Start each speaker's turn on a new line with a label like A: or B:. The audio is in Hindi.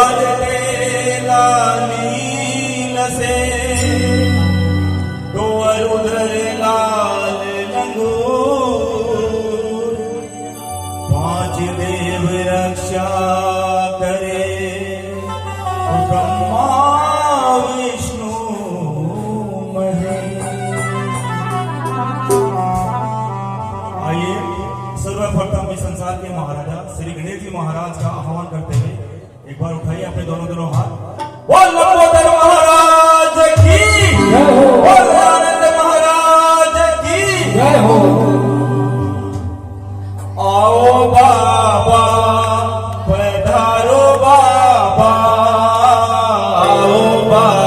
A: गाजते नील से डोर उधर लाल लंगूर पांच देव रक्षा करे ब्रह्मा विष्णु महेश। आइए सर्वप्रथम इस संसार के महाराजा श्री गणेश जी महाराज का आह्वान करते हुए एक बार उठाइए अपने दोनों दोनों हाथ। बोल लंबोदर महाराज की जय हो, बोल आनंद महाराज की जय हो। आओ बाबा पधारो बाबा, आओ बाबा